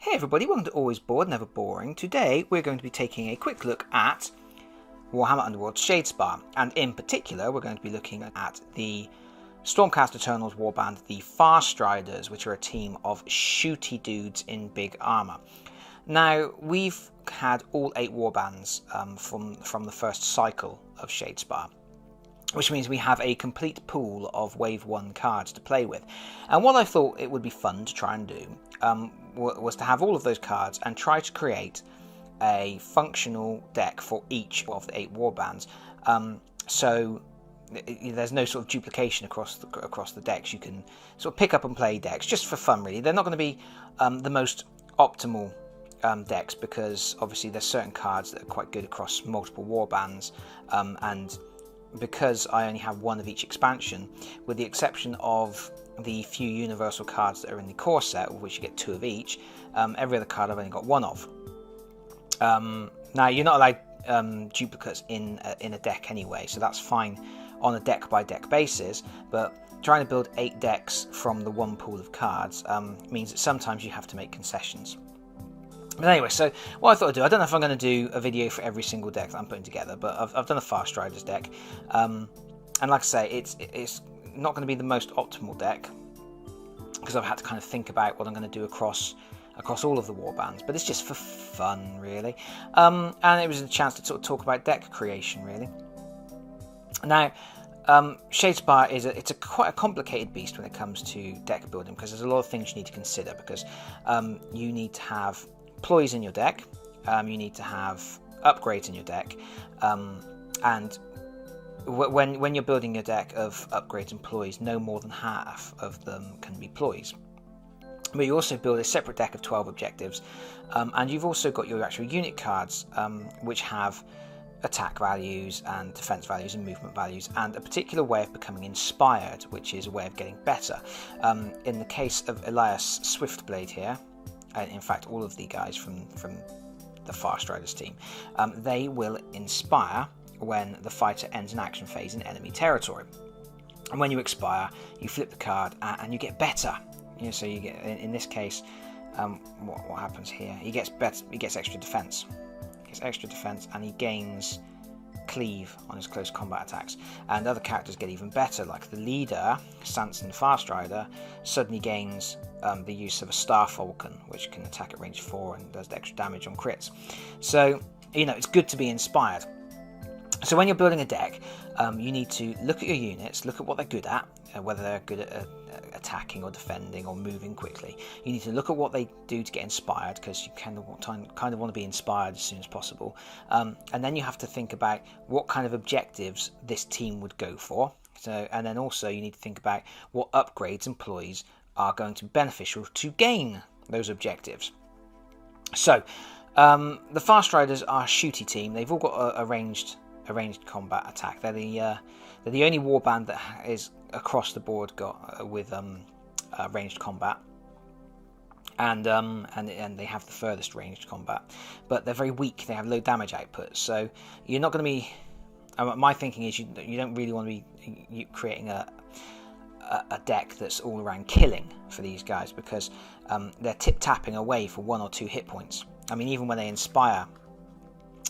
Hey everybody, welcome to Always Bored, Never Boring. Today we're going to be taking a quick look at Warhammer Underworlds Shadespire, and in particular we're going to be looking at the Stormcast Eternals warband, the Farstriders, which are a team of shooty dudes in big armour. Now, we've had all 8 warbands from the first cycle of Shadespire, which means we have a complete pool of Wave 1 cards to play with. And what I thought it would be fun to try and do was to have all of those cards and try to create a functional deck for each of the 8 warbands. So there's no sort of duplication across the decks. You can sort of pick up and play decks just for fun, really. They're not going to be the most optimal decks, because obviously there's certain cards that are quite good across multiple warbands, and because I only have one of each expansion, with the exception of the few universal cards that are in the core set, of which you get 2 of each, every other card I've only got 1 of. Now, you're not allowed duplicates in a deck anyway, so that's fine on a deck by deck basis, but trying to build 8 decks from the one pool of cards means that sometimes you have to make concessions. But anyway, so what I thought I'd do, I don't know if I'm going to do a video for every single deck that I'm putting together, but I've done a Farstriders deck, and like I say, it's not going to be the most optimal deck, because I've had to kind of think about what I'm going to do across all of the warbands, but it's just for fun, really, and it was a chance to sort of talk about deck creation, really. Now, Shadespire it's quite a complicated beast when it comes to deck building, because there's a lot of things you need to consider, because you need to have ploys in your deck, you need to have upgrades in your deck, and when you're building a deck of upgrades and ploys, no more than half of them can be ploys. But you also build a separate deck of 12 objectives, and you've also got your actual unit cards, which have attack values and defense values and movement values, and a particular way of becoming inspired, which is a way of getting better. In the case of Elias Swiftblade here, in fact all of the guys from the Farstriders team, they will inspire when the fighter ends an action phase in enemy territory. And when you expire, you flip the card and you get better. You know, so you get, in this case, what happens here? He gets better. He gets extra defense. He gets extra defense, and he gains cleave on his close combat attacks. And other characters get even better, like the leader, Sanson Farstrider, suddenly gains the use of a Star Falcon, which can attack at range 4 and does extra damage on crits. So, you know, it's good to be inspired. So when you're building a deck, you need to look at your units, look at what they're good at, whether they're good at attacking or defending or moving quickly. You need to look at what they do to get inspired, because you kind of want to be inspired as soon as possible. And then you have to think about what kind of objectives this team would go for. So, and then also you need to think about what upgrades and ploys are going to be beneficial to gain those objectives. So the Farstriders are a shooty team. They've all got a ranged combat attack. They're the only warband that is across the board got with ranged combat, and they have the furthest ranged combat. But they're very weak. They have low damage output, so you're not going to be. My thinking is you don't really want to be creating a deck that's all around killing for these guys, because they're tip-tapping away for 1 or 2 hit points. I mean, even when they inspire,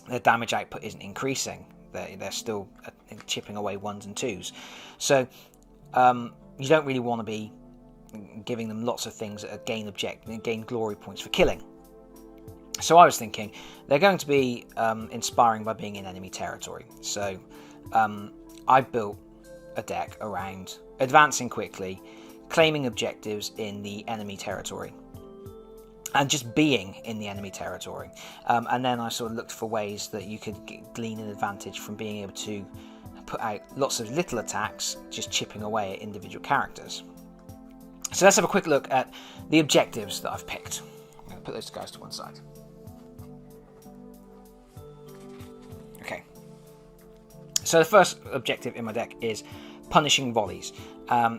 their damage output isn't increasing. They're still chipping away 1s and 2s. So you don't really want to be giving them lots of things that gain glory points for killing. So I was thinking they're going to be inspiring by being in enemy territory. So I built a deck around advancing quickly, claiming objectives in the enemy territory, and just being in the enemy territory. And then I sort of looked for ways that you could glean an advantage from being able to put out lots of little attacks, just chipping away at individual characters. So let's have a quick look at the objectives that I've picked. I'm going to put those guys to one side. Okay. So the first objective in my deck is punishing volleys.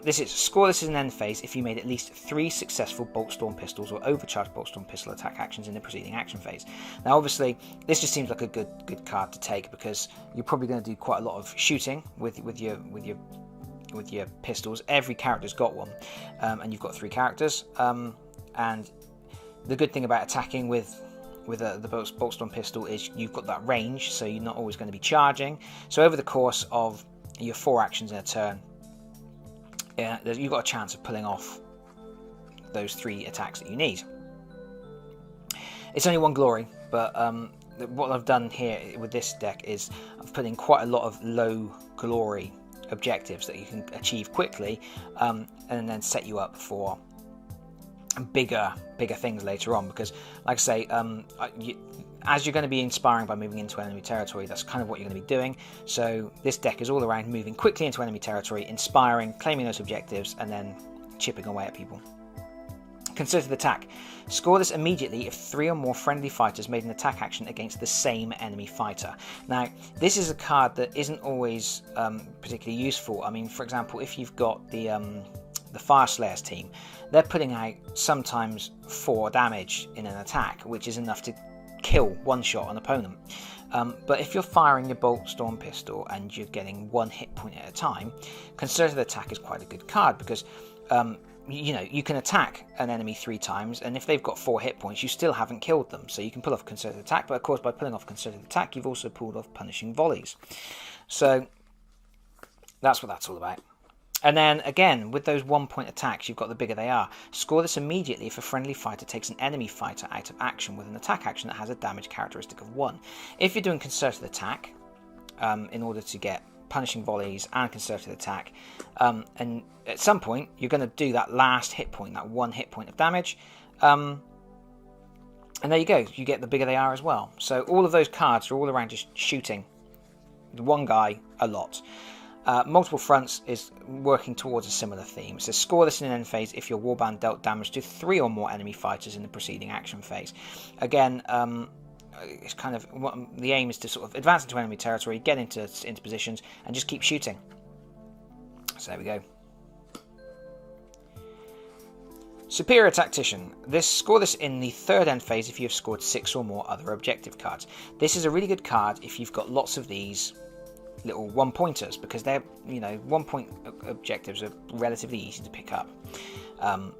This is scoreless in an end phase if you made at least 3 successful bolt storm pistols or overcharged bolt storm pistol attack actions in the preceding action phase. Now, obviously, this just seems like a good card to take, because you're probably going to do quite a lot of shooting with your pistols. Every character's got one, and you've got 3 characters, and The good thing about attacking with the Boltstorm pistol is you've got that range, so you're not always going to be charging. So over the course of your 4 actions in a turn, you've got a chance of pulling off those 3 attacks that you need. It's only 1 glory, but what I've done here with this deck is I've put in quite a lot of low glory objectives that you can achieve quickly, and then set you up for bigger things later on, because like I say, as you're going to be inspiring by moving into enemy territory, that's kind of what you're going to be doing. So this deck is all around moving quickly into enemy territory, inspiring, claiming those objectives, and then chipping away at people. Concerted attack. Score this immediately if 3 or more friendly fighters made an attack action against the same enemy fighter. Now, this is a card that isn't always particularly useful. I mean, for example, if you've got the Fire Slayers team, they're putting out sometimes 4 damage in an attack, which is enough to kill one shot an opponent. But if you're firing your Boltstorm pistol and you're getting 1 hit point at a time, Concerted Attack is quite a good card, because you can attack an enemy 3 times, and if they've got 4 hit points, you still haven't killed them. So you can pull off Concerted Attack, but of course by pulling off Concerted Attack, you've also pulled off Punishing Volleys. So that's what that's all about. And then again, with those 1-point attacks, you've got the bigger they are. Score this immediately if a friendly fighter takes an enemy fighter out of action with an attack action that has a damage characteristic of 1. If you're doing Concerted Attack, in order to get Punishing Volleys and Concerted Attack, and at some point you're going to do that last hit point, that 1 hit point of damage, and there you go, you get the bigger they are as well. So all of those cards are all around just shooting one guy a lot. Multiple Fronts is working towards a similar theme. So score this in an end phase if your warband dealt damage to 3 or more enemy fighters in the preceding action phase. Again, it's kind of the aim is to sort of advance into enemy territory, get into positions, and just keep shooting. So there we go. Superior Tactician. Score this in the 3rd end phase if you have scored 6 or more other objective cards. This is a really good card if you've got lots of these little 1-pointers, because they're 1-point objectives are relatively easy to pick up.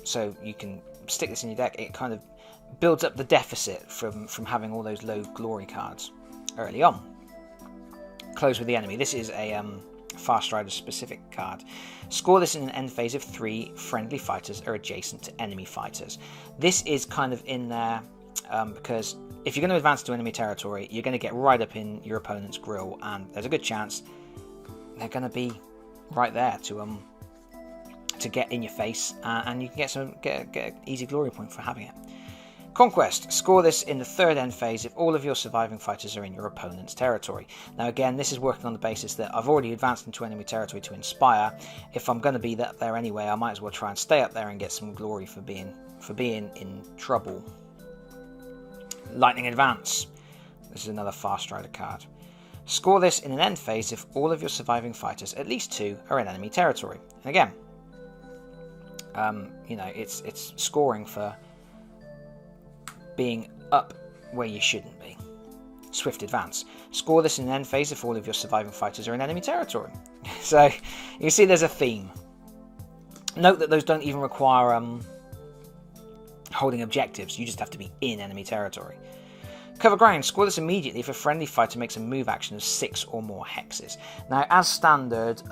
So you can stick this in your deck. It kind of builds up the deficit from having all those low glory cards early on. Close with the enemy. This is a Farstriders specific card. Score this in an end phase if 3 friendly fighters are adjacent to enemy fighters. This is kind of in there because if you're going to advance to enemy territory, you're going to get right up in your opponent's grill, and there's a good chance they're going to be right there to get in your face, and you can get an easy glory point for having it. Conquest. Score this in the 3rd end phase if all of your surviving fighters are in your opponent's territory. Now again, this is working on the basis that I've already advanced into enemy territory to inspire. If I'm going to be up there anyway, I might as well try and stay up there and get some glory for being in trouble. Lightning Advance. This is another Farstrider card. Score this in an end phase if all of your surviving fighters, at least 2, are in enemy territory. And again, it's scoring for being up where you shouldn't be. Swift Advance. Score this in an end phase if all of your surviving fighters are in enemy territory. So you can see there's a theme. Note that those don't even require holding objectives. You just have to be in enemy territory. Cover Ground. Score this immediately if a friendly fighter makes a move action of 6 or more hexes. Now, as standard,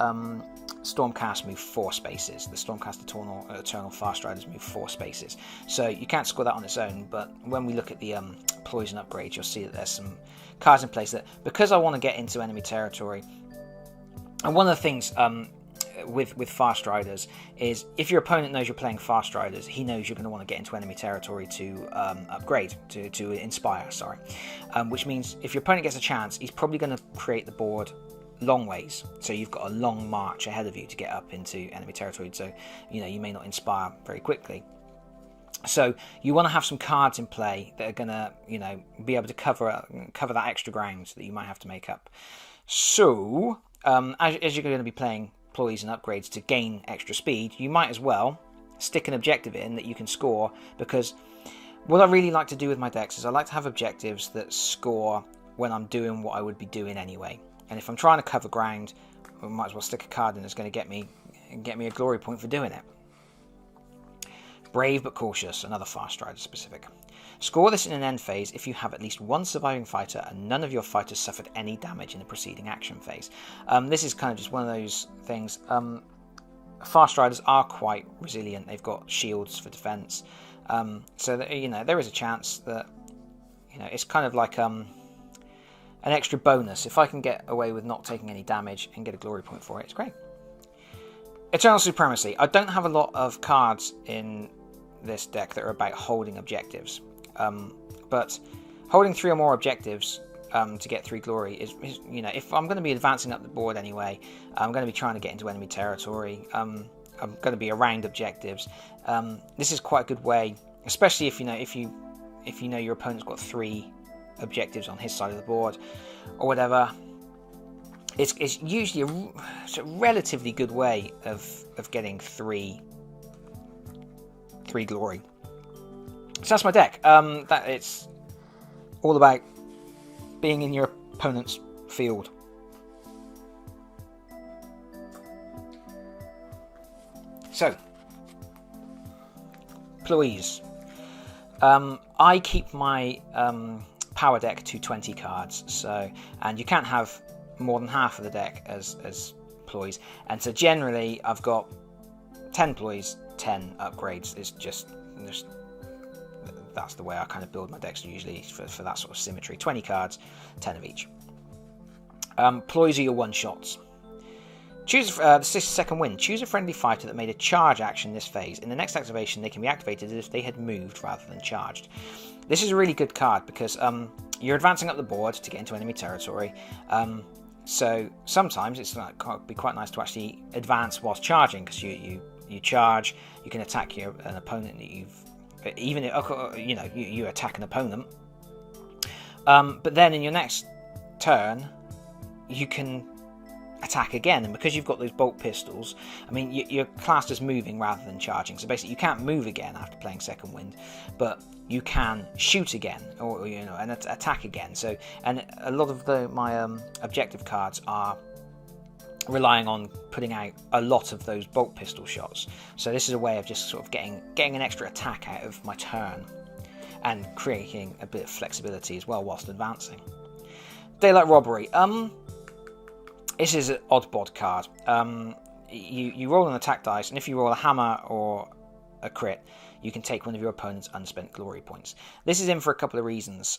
Stormcast move 4 spaces. The Stormcast Eternal Farstriders move 4 spaces. So you can't score that on its own, but when we look at the Ploys and upgrades, you'll see that there's some cards in place that, because I want to get into enemy territory, and one of the things with Farstriders is if your opponent knows you're playing Farstriders, he knows you're going to want to get into enemy territory to upgrade, to inspire, which means if your opponent gets a chance, he's probably going to create the board long ways, so you've got a long march ahead of you to get up into enemy territory, so you may not inspire very quickly. So you want to have some cards in play that are going to be able to cover that extra ground that you might have to make up. So as you're going to be playing Ploys and upgrades to gain extra speed, you might as well stick an objective in that you can score, because what I really like to do with my decks is I like to have objectives that score when I'm doing what I would be doing anyway. And if I'm trying to cover ground, I might as well stick a card in that's going to get me a glory point for doing it. Brave but cautious, another Farstrider specific. Score this in an end phase if you have at least one surviving fighter and none of your fighters suffered any damage in the preceding action phase. This is kind of just one of those things. Farstriders are quite resilient. They've got shields for defense, so that, there is a chance that it's kind of like an extra bonus. If I can get away with not taking any damage and get a glory point for it, it's great. Eternal Supremacy. I don't have a lot of cards in this deck that are about holding objectives, but holding 3 or more objectives to get 3 glory is if I'm going to be advancing up the board anyway, I'm going to be trying to get into enemy territory, I'm going to be around objectives. This is quite a good way, especially if you know your opponent's got 3 objectives on his side of the board or whatever. It's usually a relatively good way of getting 3 glory. So that's my deck. That it's all about being in your opponent's field. So, Ploys. I keep my power deck to 20 cards, and you can't have more than half of the deck as Ploys, and so generally I've got 10 Ploys, 10 upgrades. It's just that's the way I kind of build my decks usually for that sort of symmetry. 20 cards, 10 of each. Ploys are your one-shots. Choose the second wind. Choose a friendly fighter that made a charge action this phase. In the next activation, they can be activated as if they had moved rather than charged. This is a really good card because you're advancing up the board to get into enemy territory. So sometimes it's be quite nice to actually advance whilst charging, because you charge, you can attack an opponent that you attack an opponent. But then in your next turn, you can attack again, and because you've got those bolt pistols, I mean, you're classed as moving rather than charging. So basically, you can't move again after playing second wind, but you can shoot again, or and attack again. So, and a lot of my objective cards are relying on putting out a lot of those bolt pistol shots. So this is a way of just sort of getting an extra attack out of my turn, and creating a bit of flexibility as well whilst advancing. Daylight Robbery. This is an odd bod card. You roll an attack dice, and if you roll a hammer or a crit, you can take one of your opponent's unspent glory points. This is in for a couple of reasons.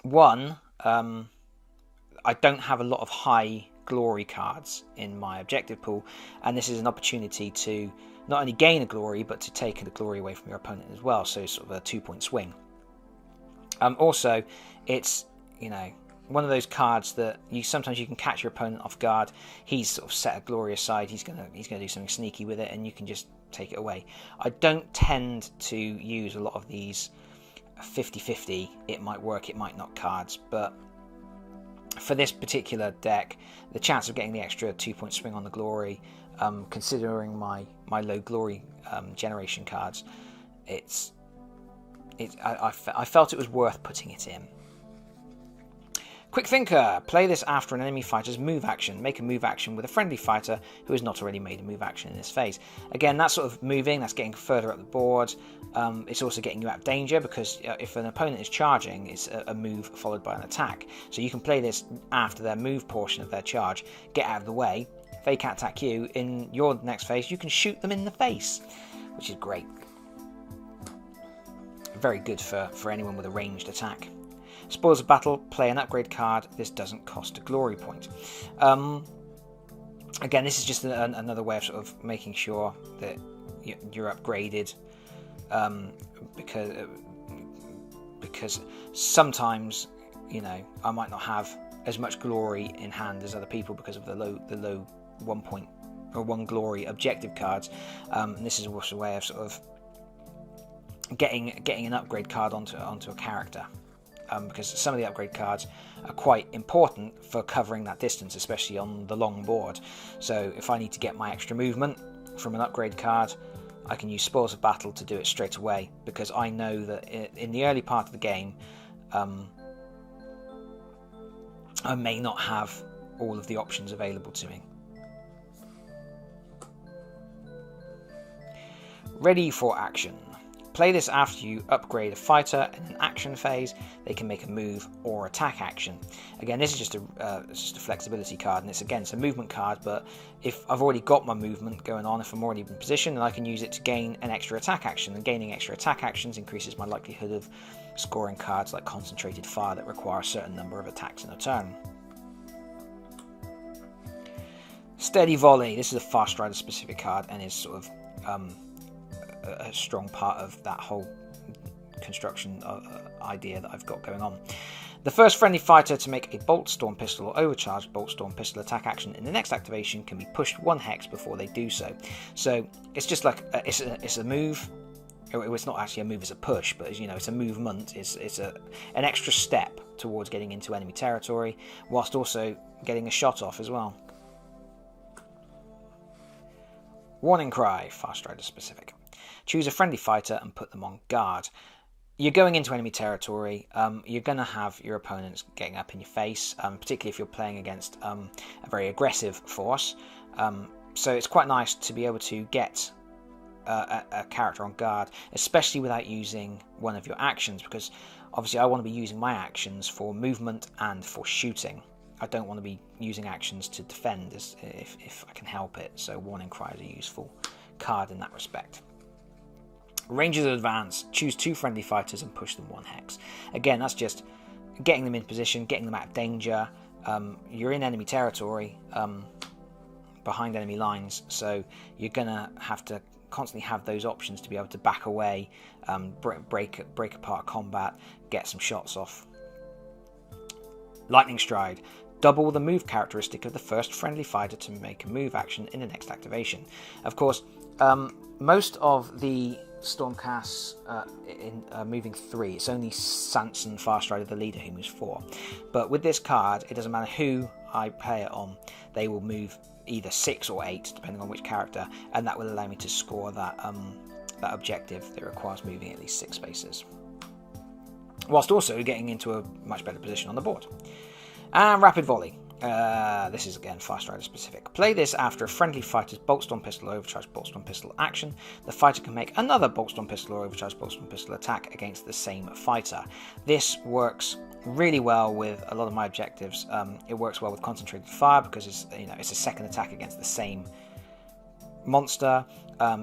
One, I don't have a lot of high glory cards in my objective pool, and this is an opportunity to not only gain a glory, but to take a glory away from your opponent as well, so sort of a 2-point swing. Also, it's one of those cards that sometimes you can catch your opponent off guard. He's sort of set a glory aside, he's gonna do something sneaky with it, and you can just take it away. I don't tend to use a lot of these 50-50, it might work, it might not cards, but for this particular deck, the chance of getting the extra 2-point swing on the glory, considering my low glory generation cards, I felt it was worth putting it in. Quick Thinker. Play this after an enemy fighter's move action. Make a move action with a friendly fighter who has not already made a move action in this phase. Again, that's sort of moving, that's getting further up the board. It's also getting you out of danger, because if an opponent is charging, it's a move followed by an attack. So you can play this after their move portion of their charge, get out of the way. If they can't attack you, in your next phase, you can shoot them in the face, which is great. Very good for anyone with a ranged attack. Spoils of Battle, play an upgrade card. This doesn't cost a glory point. Again, this is just another way of sort of making sure that you're upgraded, because sometimes I might not have as much glory in hand as other people because of the low 1 point or 1 glory objective cards. And this is also a way of sort of getting an upgrade card onto a character. Because some of the upgrade cards are quite important for covering that distance, especially on the long board. So if I need to get my extra movement from an upgrade card, I can use Spoils of Battle to do it straight away, because I know that in the early part of the game, I may not have all of the options available to me. Ready for action. Play this after you upgrade a fighter in an action phase. They can make a move or attack action. Again, this is just a flexibility card, and it's a movement card, but if I've already got my movement going on, if I'm already in position, then I can use it to gain an extra attack action, and gaining extra attack actions increases my likelihood of scoring cards like Concentrated Fire that require a certain number of attacks in a turn. Steady Volley. This is a Farstrider specific card and is sort of a strong part of that whole construction idea that I've got going on. The first friendly fighter to make a Bolt Storm Pistol or overcharged Bolt Storm Pistol attack action in the next activation can be pushed 1 hex before they do so. So it's just like it's a move. It's not actually a move; it's a push, but it's a movement. It's an extra step towards getting into enemy territory, whilst also getting a shot off as well. Warning Cry, Farstrider specific. Choose a friendly fighter and put them on guard. You're going into enemy territory. You're going to have your opponents getting up in your face, particularly if you're playing against a very aggressive force. So it's quite nice to be able to get a character on guard, especially without using one of your actions, because obviously I want to be using my actions for movement and for shooting. I don't want to be using actions to defend if I can help it, so Warning Cry is a useful card in that respect. Rangers Advance. Choose 2 friendly fighters and push them 1 hex. Again, that's just getting them in position, getting them out of danger. You're in enemy territory, behind enemy lines, so you're going to have to constantly have those options to be able to back away, break apart combat, get some shots off. Lightning Stride. Double the move characteristic of the first friendly fighter to make a move action in the next activation. Of course, most of the Stormcasts in moving 3, it's only Sanson Farstrider, the leader, who moves 4. But with this card, it doesn't matter who I play it on, they will move either 6 or 8, depending on which character, and that will allow me to score that objective that requires moving at least 6 spaces, whilst also getting into a much better position on the board. And Rapid Volley. This is again Farstrider specific. Play this after a friendly fighter's Bolt Storm Pistol or Overcharged Bolt Storm Pistol action. The fighter can make another Bolt Storm Pistol or Overcharged Bolt Storm Pistol attack against the same fighter. This works really well with a lot of my objectives. It works well with Concentrated Fire because it's a second attack against the same monster.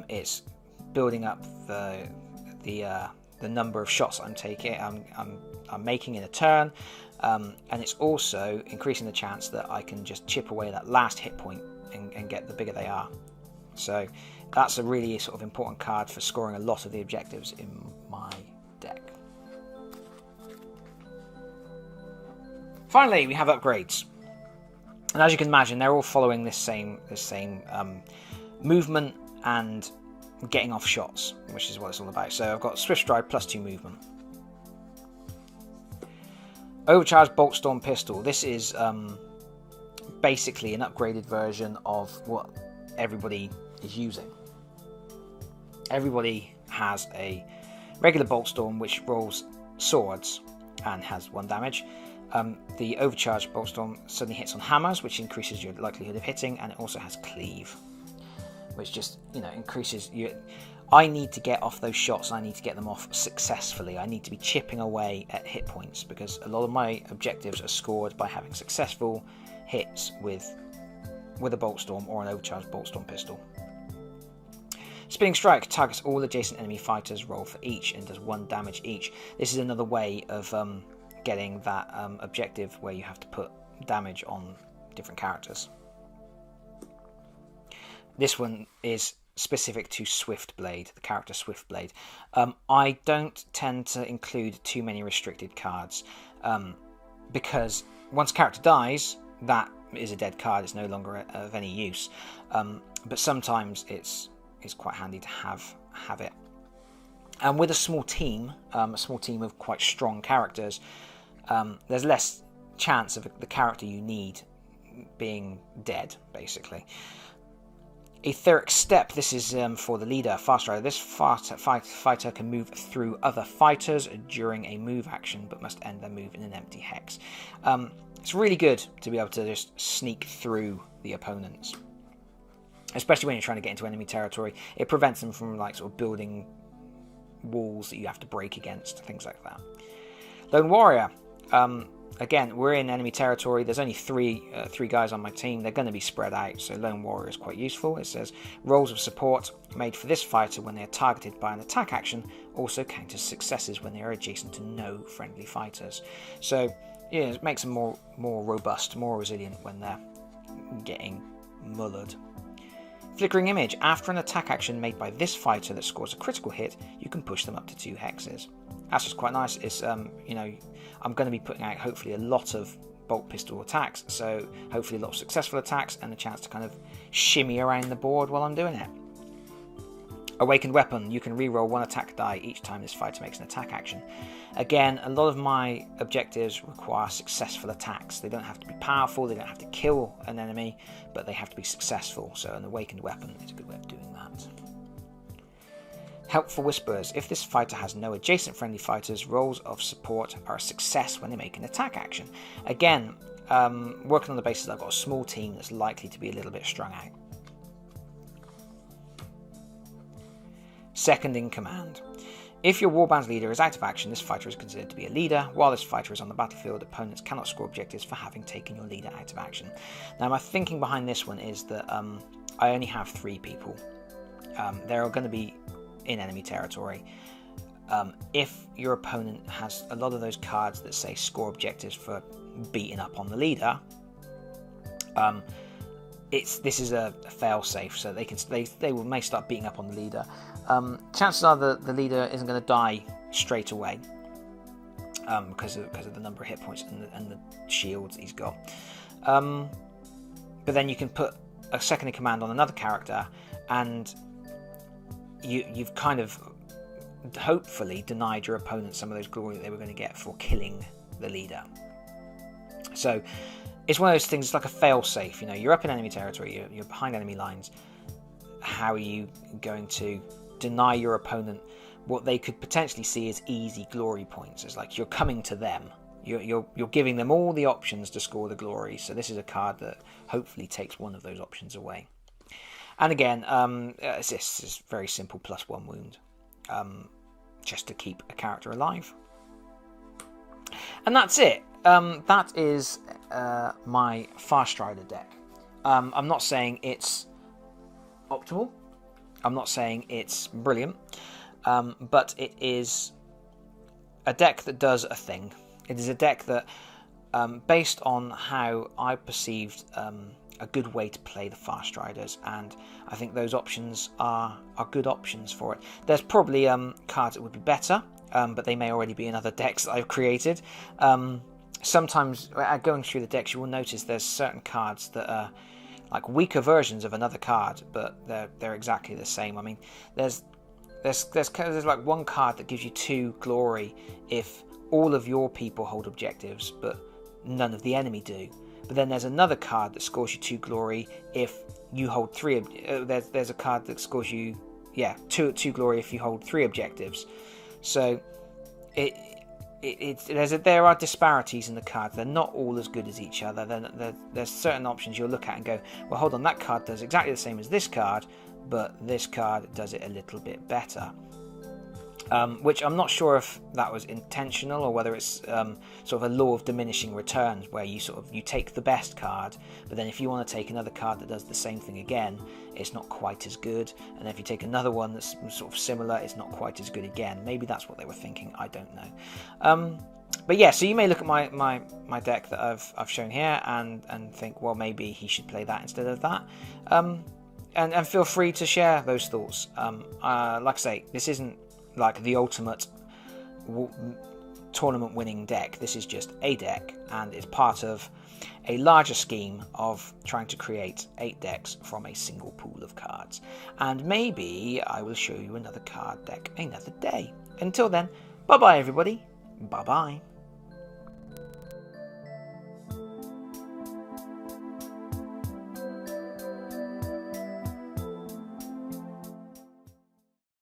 It's building up the number of shots I'm making in a turn. And it's also increasing the chance that I can just chip away that last hit point and get the bigger they are. So that's a really sort of important card for scoring a lot of the objectives in my deck. Finally, we have upgrades. And as you can imagine, they're all following this same movement and getting off shots, which is what it's all about. So I've got Swift Stride plus 2 movement. Overcharged Bolt Storm Pistol. This is basically an upgraded version of what everybody is using. Everybody has a regular Bolt Storm which rolls swords and has 1 damage. The Overcharged Bolt Storm suddenly hits on hammers, which increases your likelihood of hitting, and it also has Cleave, which just increases your... I need to get off those shots, and I need to get them off successfully. I need to be chipping away at hit points because a lot of my objectives are scored by having successful hits with a Bolt Storm or an Overcharged Bolt Storm Pistol. Spinning Strike targets all adjacent enemy fighters, roll for each, and does 1 damage each. This is another way of getting that objective where you have to put damage on different characters. This one is specific to Swiftblade, the character Swiftblade. I don't tend to include too many restricted cards because once a character dies, that is a dead card. It's no longer of any use. But sometimes it's quite handy to have it. And with a small team of quite strong characters, there's less chance of the character you need being dead, basically. Etheric Step, this is for the leader, Farstrider. This fighter can move through other fighters during a move action, but must end their move in an empty hex. It's really good to be able to just sneak through the opponents. especially when you're trying to get into enemy territory. It prevents them from like sort of building walls that you have to break against, things like that. Lone Warrior. Again, we're in enemy territory. There's only three guys on my team. They're going to be spread out, so Lone Warrior is quite useful. It says, roles of support made for this fighter when they are targeted by an attack action also count as successes when they are adjacent to no friendly fighters. So, yeah, it makes them more robust, more resilient when they're getting mullered. Flickering Image. After an attack action made by this fighter that scores a critical hit, you can push them up to 2 hexes. That's just quite nice. It's you know, I'm going to be putting out hopefully a lot of bolt pistol attacks, so hopefully a lot of successful attacks and a chance to kind of shimmy around the board while I'm doing it. Awakened Weapon. You can reroll 1 attack die each time this fighter makes an attack action. Again, a lot of my objectives require successful attacks. They don't have to be powerful, they don't have to kill an enemy, but they have to be successful. So an Awakened Weapon is a good way of doing that. Helpful Whisperers. If this fighter has no adjacent friendly fighters, roles of support are a success when they make an attack action. Again, working on the basis that I've got a small team that's likely to be a little bit strung out. Second in command. If your warband's leader is out of action, this fighter is considered to be a leader. While this fighter is on the battlefield, opponents cannot score objectives for having taken your leader out of action. Now, my thinking behind this one is that I only have 3 people. They're going to be in enemy territory. If your opponent has a lot of those cards that say score objectives for beating up on the leader, this is a fail-safe, so they may start beating up on the leader. Chances are the leader isn't going to die straight away because of the number of hit points and the shields he's got. But then you can put a second in command on another character, and you've kind of hopefully denied your opponent some of those glory that they were going to get for killing the leader. So it's one of those things. It's like a fail-safe. You know, you're up in enemy territory. You're behind enemy lines. How are you going to deny your opponent what they could potentially see as easy glory points? It's like you're coming to them. You're giving them all the options to score the glory. So this is a card that hopefully takes one of those options away. And again, this is very simple, +1 wound, just to keep a character alive. And that's it. That is my Farstrider deck. I'm not saying it's optimal. I'm not saying it's brilliant. But it is a deck that does a thing. It is a deck that, based on how I perceived a good way to play the Farstriders, and I think those options are good options for it. There's probably cards that would be better, but they may already be in other decks that I've created. Sometimes, going through the decks, you will notice there's certain cards that are like weaker versions of another card, but they're exactly the same. I mean, there's like one card that gives you 2 glory if all of your people hold objectives, but none of the enemy do. But then there's another card that scores you 2 glory if you hold 3. There's a card that scores you 2 glory if you hold 3 objectives. So there are disparities in the cards. They're not all as good as each other. There's certain options you'll look at and go, well, hold on, that card does exactly the same as this card, but this card does it a little bit better. Which I'm not sure if that was intentional or whether it's sort of a law of diminishing returns, where you take the best card, but then if you want to take another card that does the same thing again, it's not quite as good, and if you take another one that's sort of similar, it's not quite as good again. Maybe that's what they were thinking, I don't know. But yeah, so you may look at my deck that I've shown here and think, well, maybe he should play that instead of that. And feel free to share those thoughts. Like I say, this isn't like the ultimate tournament winning deck. This is just a deck, and it's part of a larger scheme of trying to create 8 decks from a single pool of cards. And maybe I will show you another card deck another day. Until then, bye bye everybody. Bye bye.